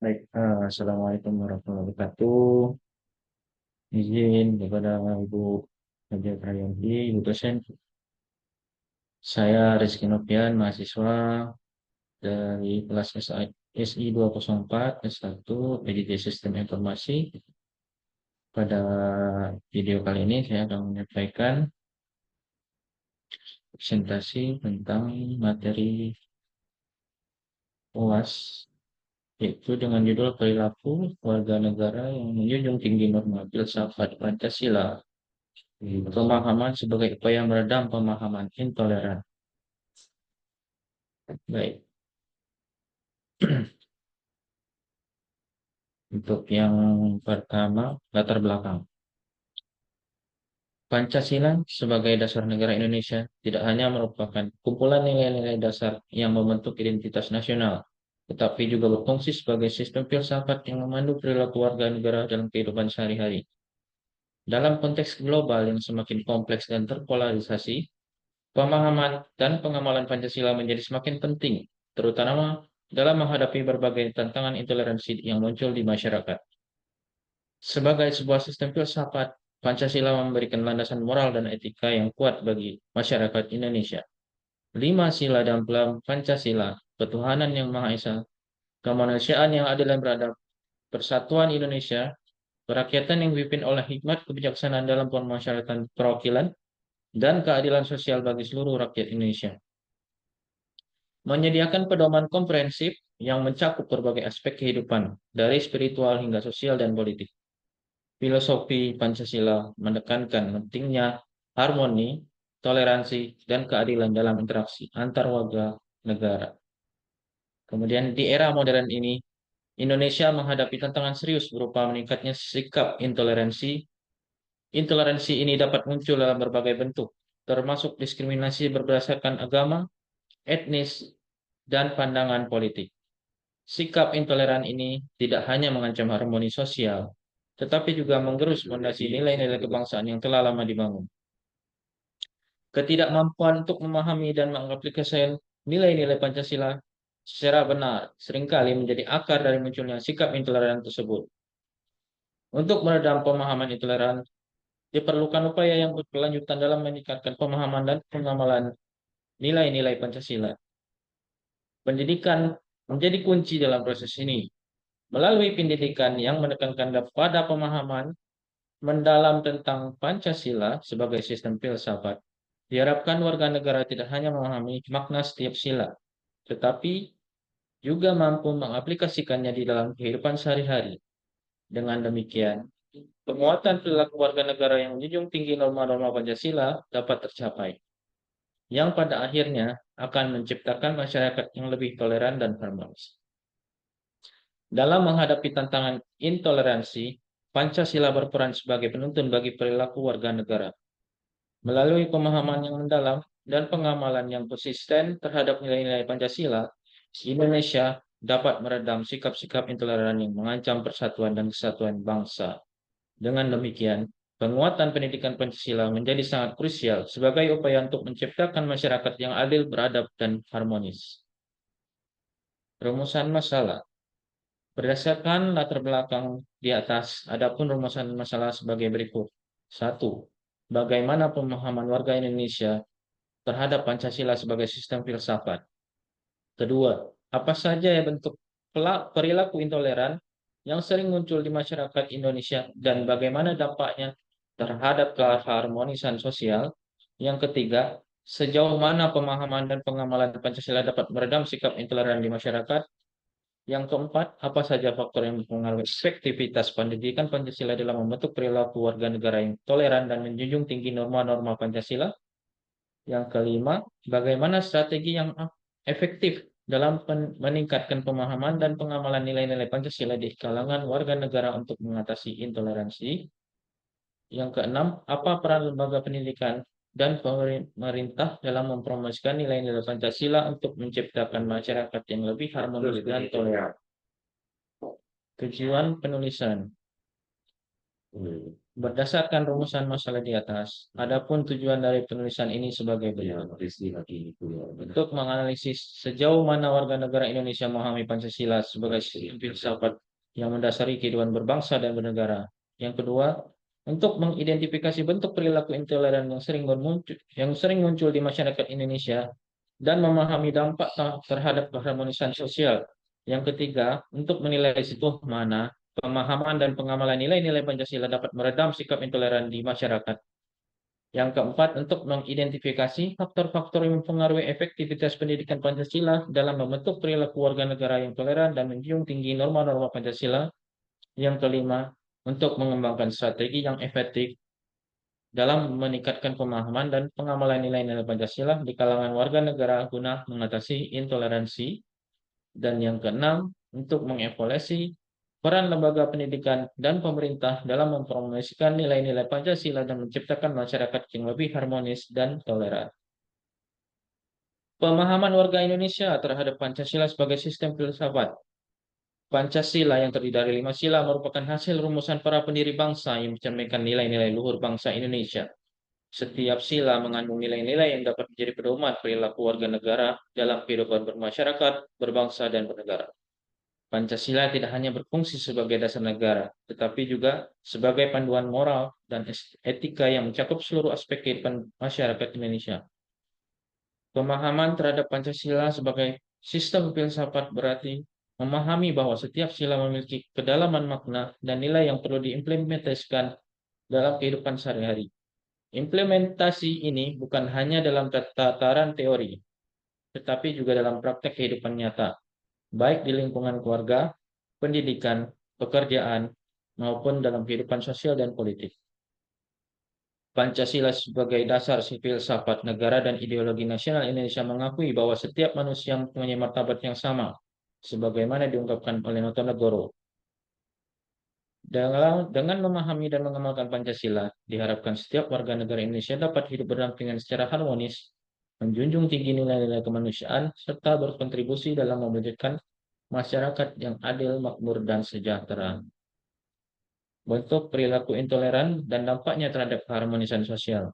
Baik, Assalamualaikum warahmatullahi wabarakatuh. Izin kepada Ibu Nadia Prayanti, Ibu dosen. Saya Rizky Nopian, mahasiswa dari kelas SI 204 S1 PJJ Sistem Informasi. Pada video kali ini saya akan menyampaikan presentasi tentang materi UAS, yaitu dengan judul perilaku warga negara yang menjunjung tinggi norma filsafat Pancasila. Pemahaman sebagai upaya meredam pemahaman intoleran. Baik, untuk yang pertama, latar belakang. Pancasila sebagai dasar negara Indonesia tidak hanya merupakan kumpulan nilai-nilai dasar yang membentuk identitas nasional, tetapi juga berfungsi sebagai sistem filsafat yang memandu perilaku warga negara dalam kehidupan sehari-hari. Dalam konteks global yang semakin kompleks dan terpolarisasi, pemahaman dan pengamalan Pancasila menjadi semakin penting, terutama dalam menghadapi berbagai tantangan intoleransi yang muncul di masyarakat. Sebagai sebuah sistem filsafat, Pancasila memberikan landasan moral dan etika yang kuat bagi masyarakat Indonesia. Lima sila dalam Pancasila, ketuhanan yang Maha Esa, kemanusiaan yang adil dan beradab, persatuan Indonesia, kerakyatan yang dipimpin oleh hikmat kebijaksanaan dalam permasyarakatan perwakilan, dan keadilan sosial bagi seluruh rakyat Indonesia. Menyediakan pedoman komprehensif yang mencakup berbagai aspek kehidupan, dari spiritual hingga sosial dan politik. Filosofi Pancasila menekankan pentingnya harmoni, toleransi, dan keadilan dalam interaksi antar warga negara. Kemudian di era modern ini, Indonesia menghadapi tantangan serius berupa meningkatnya sikap intoleransi. Intoleransi ini dapat muncul dalam berbagai bentuk, termasuk diskriminasi berdasarkan agama, etnis, dan pandangan politik. Sikap intoleran ini tidak hanya mengancam harmoni sosial, tetapi juga menggerus fondasi nilai-nilai kebangsaan yang telah lama dibangun. Ketidakmampuan untuk memahami dan mengaplikasikan nilai-nilai Pancasila secara benar seringkali menjadi akar dari munculnya sikap intoleran tersebut. Untuk meredam pemahaman intoleran, diperlukan upaya yang berkelanjutan dalam meningkatkan pemahaman dan pengamalan nilai-nilai Pancasila. Pendidikan menjadi kunci dalam proses ini. Melalui pendidikan yang menekankan pada pemahaman mendalam tentang Pancasila sebagai sistem filsafat, diharapkan warga negara tidak hanya memahami makna setiap sila, tetapi juga mampu mengaplikasikannya di dalam kehidupan sehari-hari. Dengan demikian, penguatan perilaku warga negara yang menjunjung tinggi norma-norma Pancasila dapat tercapai, yang pada akhirnya akan menciptakan masyarakat yang lebih toleran dan harmonis. Dalam menghadapi tantangan intoleransi, Pancasila berperan sebagai penuntun bagi perilaku warga negara. Melalui pemahaman yang mendalam dan pengamalan yang konsisten terhadap nilai-nilai Pancasila, Indonesia dapat meredam sikap-sikap intoleran yang mengancam persatuan dan kesatuan bangsa. Dengan demikian, penguatan pendidikan Pancasila menjadi sangat krusial sebagai upaya untuk menciptakan masyarakat yang adil, beradab, dan harmonis. Rumusan masalah. Berdasarkan latar belakang di atas, adapun rumusan masalah sebagai berikut. 1. Bagaimana pemahaman warga Indonesia terhadap Pancasila sebagai sistem filsafat? Kedua, apa saja ya bentuk perilaku intoleran yang sering muncul di masyarakat Indonesia dan bagaimana dampaknya terhadap keharmonisan sosial? Yang ketiga, sejauh mana pemahaman dan pengamalan Pancasila dapat meredam sikap intoleran di masyarakat? Yang keempat, apa saja faktor yang mempengaruhi efektivitas pendidikan Pancasila dalam membentuk perilaku warga negara yang toleran dan menjunjung tinggi norma-norma Pancasila? Yang kelima, bagaimana strategi yang efektif dalam meningkatkan pemahaman dan pengamalan nilai-nilai Pancasila di kalangan warga negara untuk mengatasi intoleransi? Yang keenam, apa peran lembaga pendidikan dan pemerintah dalam mempromosikan nilai-nilai Pancasila untuk menciptakan masyarakat yang lebih harmonis dan toleran? Tujuan penulisan. Berdasarkan rumusan masalah di atas, adapun tujuan dari penulisan ini sebagai berikut. Untuk menganalisis sejauh mana warga negara Indonesia memahami Pancasila sebagai sistem filsafat yang mendasari kehidupan berbangsa dan bernegara. Yang kedua, untuk mengidentifikasi bentuk perilaku intoleran yang sering muncul di masyarakat Indonesia dan memahami dampak terhadap keharmonisan sosial. Yang ketiga, untuk menilai sejauh mana pemahaman dan pengamalan nilai-nilai Pancasila dapat meredam sikap intoleran di masyarakat. Yang keempat, untuk mengidentifikasi faktor-faktor yang mempengaruhi efektivitas pendidikan Pancasila dalam membentuk perilaku warga negara yang toleran dan menjunjung tinggi norma-norma Pancasila. Yang kelima, untuk mengembangkan strategi yang efektif dalam meningkatkan pemahaman dan pengamalan nilai-nilai Pancasila di kalangan warga negara guna mengatasi intoleransi. Dan yang keenam, untuk mengevaluasi peran lembaga pendidikan dan pemerintah dalam mempromosikan nilai-nilai Pancasila dan menciptakan masyarakat yang lebih harmonis dan toleran. Pemahaman warga Indonesia terhadap Pancasila sebagai sistem filsafat. Pancasila yang terdiri dari 5 sila merupakan hasil rumusan para pendiri bangsa yang mencerminkan nilai-nilai luhur bangsa Indonesia. Setiap sila mengandung nilai-nilai yang dapat menjadi pedoman perilaku warga negara dalam kehidupan bermasyarakat, berbangsa, dan bernegara. Pancasila tidak hanya berfungsi sebagai dasar negara, tetapi juga sebagai panduan moral dan etika yang mencakup seluruh aspek kehidupan masyarakat Indonesia. Pemahaman terhadap Pancasila sebagai sistem filsafat berarti memahami bahwa setiap sila memiliki kedalaman makna dan nilai yang perlu diimplementasikan dalam kehidupan sehari-hari. Implementasi ini bukan hanya dalam tataran teori, tetapi juga dalam praktek kehidupan nyata, baik di lingkungan keluarga, pendidikan, pekerjaan, maupun dalam kehidupan sosial dan politik. Pancasila sebagai dasar filsafat negara dan ideologi nasional Indonesia mengakui bahwa setiap manusia mempunyai martabat yang sama, sebagaimana diungkapkan oleh Notonegoro. Dengan memahami dan mengamalkan Pancasila, diharapkan setiap warga negara Indonesia dapat hidup berdampingan secara harmonis, menjunjung tinggi nilai-nilai kemanusiaan, serta berkontribusi dalam mewujudkan masyarakat yang adil, makmur, dan sejahtera. Bentuk perilaku intoleran dan dampaknya terhadap keharmonisan sosial.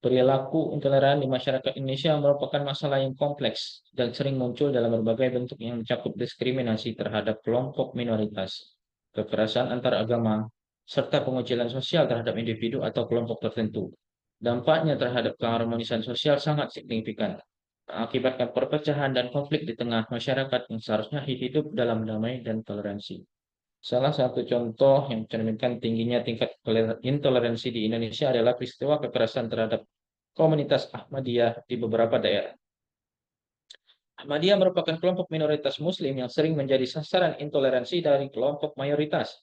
Perilaku intoleran di masyarakat Indonesia merupakan masalah yang kompleks dan sering muncul dalam berbagai bentuk yang mencakup diskriminasi terhadap kelompok minoritas, kekerasan antar agama, serta pengucilan sosial terhadap individu atau kelompok tertentu. Dampaknya terhadap keharmonisan sosial sangat signifikan, mengakibatkan perpecahan dan konflik di tengah masyarakat yang seharusnya hidup dalam damai dan toleransi. Salah satu contoh yang mencerminkan tingginya tingkat intoleransi di Indonesia adalah peristiwa kekerasan terhadap komunitas Ahmadiyah di beberapa daerah. Ahmadiyah merupakan kelompok minoritas Muslim yang sering menjadi sasaran intoleransi dari kelompok mayoritas.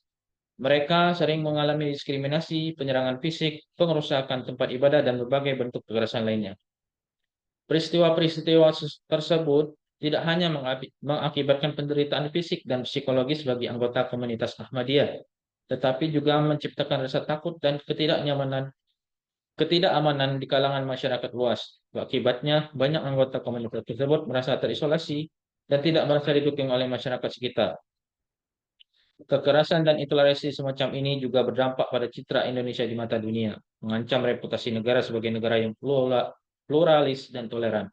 Mereka sering mengalami diskriminasi, penyerangan fisik, pengerusakan tempat ibadah, dan berbagai bentuk kekerasan lainnya. Peristiwa-peristiwa tersebut tidak hanya mengakibatkan penderitaan fisik dan psikologis bagi anggota komunitas Ahmadiyah, tetapi juga menciptakan rasa takut dan ketidakamanan di kalangan masyarakat luas. Akibatnya, banyak anggota komunitas tersebut merasa terisolasi dan tidak merasa didukung oleh masyarakat sekitar. Kekerasan dan intoleransi semacam ini juga berdampak pada citra Indonesia di mata dunia, mengancam reputasi negara sebagai negara yang pluralis dan toleran.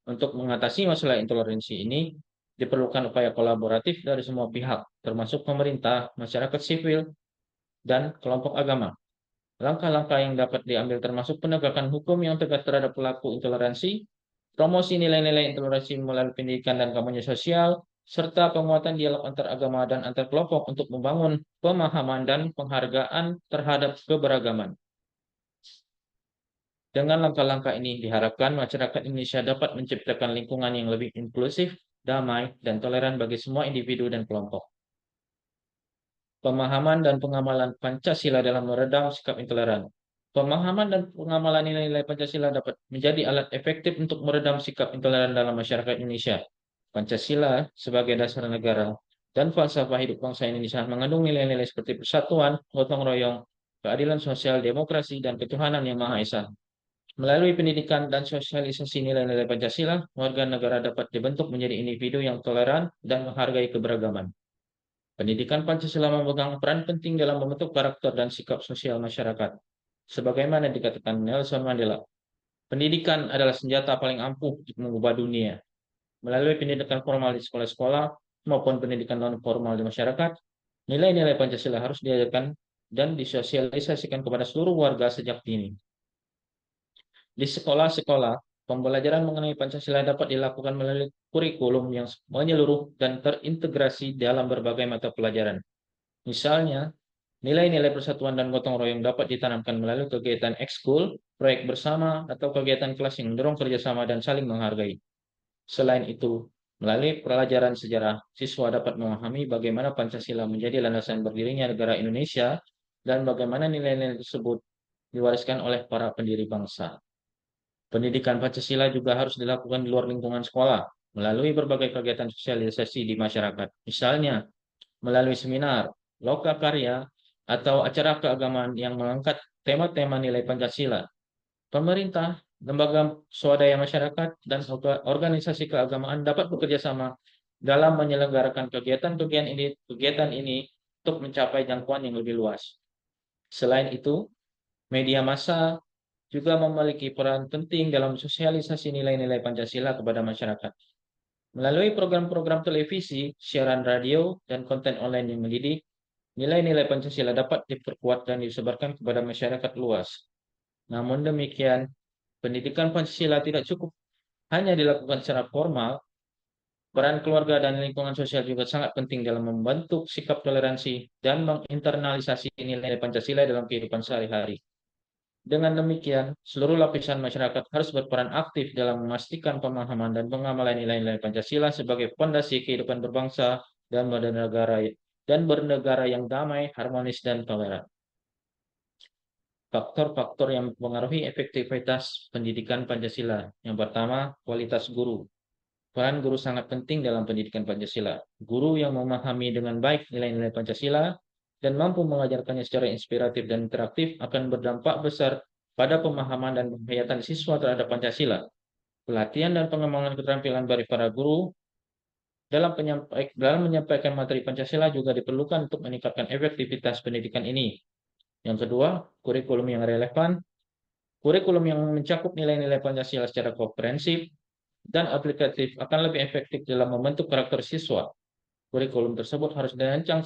Untuk mengatasi masalah intoleransi ini, diperlukan upaya kolaboratif dari semua pihak, termasuk pemerintah, masyarakat sipil, dan kelompok agama. Langkah-langkah yang dapat diambil termasuk penegakan hukum yang tegas terhadap pelaku intoleransi, promosi nilai-nilai intoleransi melalui pendidikan dan kampanye sosial, serta penguatan dialog antar agama dan antar kelompok untuk membangun pemahaman dan penghargaan terhadap keberagaman. Dengan langkah-langkah ini diharapkan masyarakat Indonesia dapat menciptakan lingkungan yang lebih inklusif, damai, dan toleran bagi semua individu dan kelompok. Pemahaman dan pengamalan Pancasila dalam meredam sikap intoleran. Pemahaman dan pengamalan nilai-nilai Pancasila dapat menjadi alat efektif untuk meredam sikap intoleran dalam masyarakat Indonesia. Pancasila sebagai dasar negara dan falsafah hidup bangsa Indonesia mengandung nilai-nilai seperti persatuan, gotong royong, keadilan sosial, demokrasi, dan ketuhanan yang Maha Esa. Melalui pendidikan dan sosialisasi nilai-nilai Pancasila, warga negara dapat dibentuk menjadi individu yang toleran dan menghargai keberagaman. Pendidikan Pancasila memegang peran penting dalam membentuk karakter dan sikap sosial masyarakat. Sebagaimana dikatakan Nelson Mandela, pendidikan adalah senjata paling ampuh untuk mengubah dunia. Melalui pendidikan formal di sekolah-sekolah maupun pendidikan non-formal di masyarakat, nilai-nilai Pancasila harus diajarkan dan disosialisasikan kepada seluruh warga sejak dini. Di sekolah-sekolah, pembelajaran mengenai Pancasila dapat dilakukan melalui kurikulum yang menyeluruh dan terintegrasi dalam berbagai mata pelajaran. Misalnya, nilai-nilai persatuan dan gotong royong dapat ditanamkan melalui kegiatan ekskul, proyek bersama, atau kegiatan kelas yang mendorong kerjasama dan saling menghargai. Selain itu, melalui pelajaran sejarah, siswa dapat memahami bagaimana Pancasila menjadi landasan berdirinya negara Indonesia dan bagaimana nilai-nilai tersebut diwariskan oleh para pendiri bangsa. Pendidikan Pancasila juga harus dilakukan di luar lingkungan sekolah, melalui berbagai kegiatan sosialisasi di masyarakat. Misalnya, melalui seminar, lokakarya, atau acara keagamaan yang mengangkat tema-tema nilai Pancasila. Pemerintah, lembaga swadaya masyarakat, dan organisasi keagamaan dapat bekerja sama dalam menyelenggarakan kegiatan ini untuk mencapai jangkauan yang lebih luas. Selain itu, media massa juga memiliki peran penting dalam sosialisasi nilai-nilai Pancasila kepada masyarakat. Melalui program-program televisi, siaran radio, dan konten online yang mendidik, nilai-nilai Pancasila dapat diperkuat dan disebarkan kepada masyarakat luas. Namun demikian, pendidikan Pancasila tidak cukup hanya dilakukan secara formal, peran keluarga dan lingkungan sosial juga sangat penting dalam membentuk sikap toleransi dan menginternalisasi nilai Pancasila dalam kehidupan sehari-hari. Dengan demikian, seluruh lapisan masyarakat harus berperan aktif dalam memastikan pemahaman dan pengamalan nilai-nilai Pancasila sebagai fondasi kehidupan berbangsa dan bernegara yang damai, harmonis, dan toleran. Faktor-faktor yang mempengaruhi efektivitas pendidikan Pancasila. Yang pertama, kualitas guru. Peran guru sangat penting dalam pendidikan Pancasila. Guru yang memahami dengan baik nilai-nilai Pancasila dan mampu mengajarkannya secara inspiratif dan interaktif akan berdampak besar pada pemahaman dan penghayatan siswa terhadap Pancasila. Pelatihan dan pengembangan keterampilan dari para guru dalam menyampaikan materi Pancasila juga diperlukan untuk meningkatkan efektivitas pendidikan ini. Yang kedua, kurikulum yang relevan. Kurikulum yang mencakup nilai-nilai Pancasila secara komprehensif dan aplikatif akan lebih efektif dalam membentuk karakter siswa. Kurikulum tersebut harus dirancang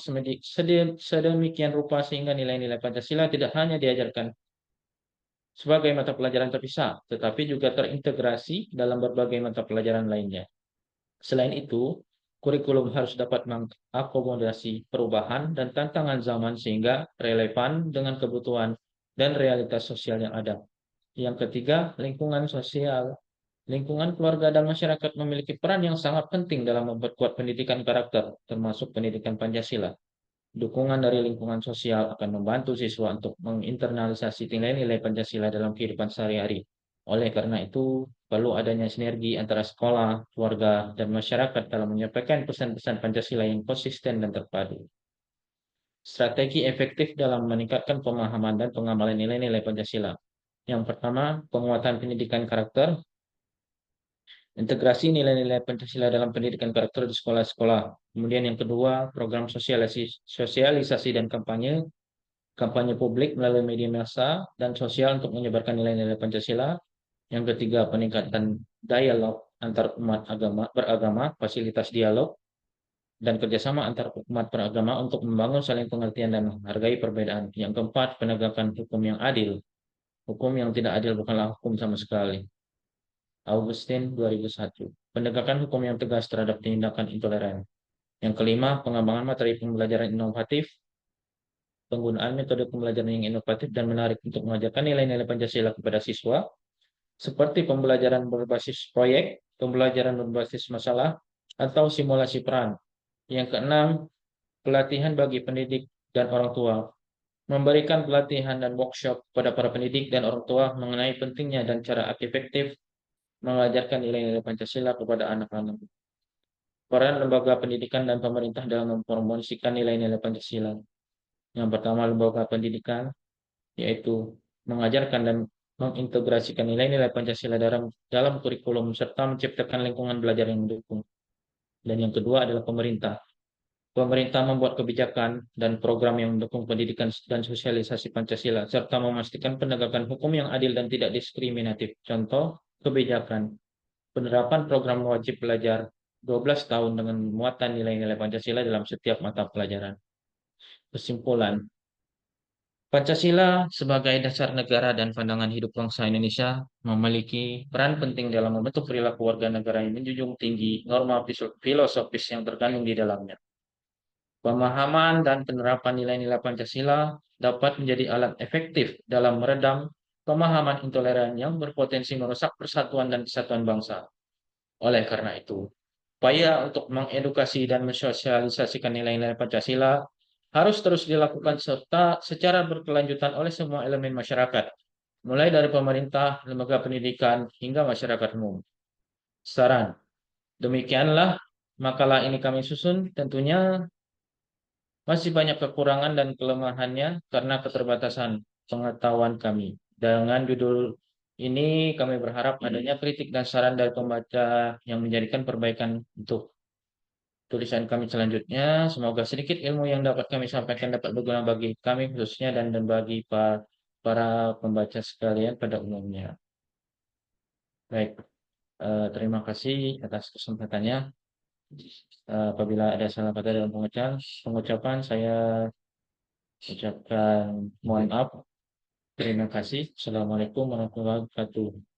sedemikian rupa sehingga nilai-nilai Pancasila tidak hanya diajarkan sebagai mata pelajaran terpisah, tetapi juga terintegrasi dalam berbagai mata pelajaran lainnya. Selain itu, kurikulum harus dapat mengakomodasi perubahan dan tantangan zaman sehingga relevan dengan kebutuhan dan realitas sosial yang ada. Yang ketiga, lingkungan sosial. Lingkungan keluarga dan masyarakat memiliki peran yang sangat penting dalam memperkuat pendidikan karakter, termasuk pendidikan Pancasila. Dukungan dari lingkungan sosial akan membantu siswa untuk menginternalisasi nilai-nilai Pancasila dalam kehidupan sehari-hari. Oleh karena itu, perlu adanya sinergi antara sekolah, keluarga, dan masyarakat dalam menyampaikan pesan-pesan Pancasila yang konsisten dan terpadu. Strategi efektif dalam meningkatkan pemahaman dan pengamalan nilai-nilai Pancasila. Yang pertama, penguatan pendidikan karakter. Integrasi nilai-nilai Pancasila dalam pendidikan karakter di sekolah-sekolah. Kemudian yang kedua, program sosialisasi dan kampanye publik melalui media massa dan sosial untuk menyebarkan nilai-nilai Pancasila. Yang ketiga, peningkatan dialog antar umat beragama, fasilitas dialog, dan kerjasama antar umat beragama untuk membangun saling pengertian dan menghargai perbedaan. Yang keempat, penegakan hukum yang adil. Hukum yang tidak adil bukanlah hukum sama sekali. Augustin 2001. Penegakan hukum yang tegas terhadap tindakan intoleran. Yang kelima, pengembangan materi pembelajaran inovatif. Penggunaan metode pembelajaran yang inovatif dan menarik untuk mengajarkan nilai-nilai Pancasila kepada siswa, seperti pembelajaran berbasis proyek, pembelajaran berbasis masalah, atau simulasi peran. Yang keenam, pelatihan bagi pendidik dan orang tua. Memberikan pelatihan dan workshop pada para pendidik dan orang tua mengenai pentingnya dan cara efektif mengajarkan nilai-nilai Pancasila kepada anak-anak. Peran lembaga pendidikan dan pemerintah dalam mempromosikan nilai-nilai Pancasila. Yang pertama, lembaga pendidikan, yaitu mengajarkan dan mengintegrasikan nilai-nilai Pancasila dalam kurikulum serta menciptakan lingkungan belajar yang mendukung. Dan yang kedua adalah pemerintah, Pemerintah membuat kebijakan dan program yang mendukung pendidikan dan sosialisasi Pancasila, serta memastikan penegakan hukum yang adil dan tidak diskriminatif. Contoh kebijakan, penerapan program wajib belajar 12 tahun dengan muatan nilai-nilai Pancasila dalam setiap mata pelajaran. Kesimpulan, Pancasila sebagai dasar negara dan pandangan hidup bangsa Indonesia memiliki peran penting dalam membentuk perilaku warga negara yang menjunjung tinggi norma filosofis yang terkandung di dalamnya. Pemahaman dan penerapan nilai-nilai Pancasila dapat menjadi alat efektif dalam meredam pemahaman intoleran yang berpotensi merusak persatuan dan kesatuan bangsa. Oleh karena itu, upaya untuk mengedukasi dan mensosialisasikan nilai-nilai Pancasila harus terus dilakukan serta secara berkelanjutan oleh semua elemen masyarakat, mulai dari pemerintah, lembaga pendidikan, hingga masyarakat umum. Saran, demikianlah makalah ini kami susun. Tentunya masih banyak kekurangan dan kelemahannya karena keterbatasan pengetahuan kami. Dengan judul ini kami berharap adanya kritik dan saran dari pembaca yang menjadikan perbaikan untuk tulisan kami selanjutnya. Semoga sedikit ilmu yang dapat kami sampaikan dapat berguna bagi kami khususnya dan bagi para pembaca sekalian pada umumnya. Baik, terima kasih atas kesempatannya. Apabila ada salah kata dalam pengucapan, saya ucapkan mohon maaf. Terima kasih. Assalamualaikum warahmatullahi wabarakatuh.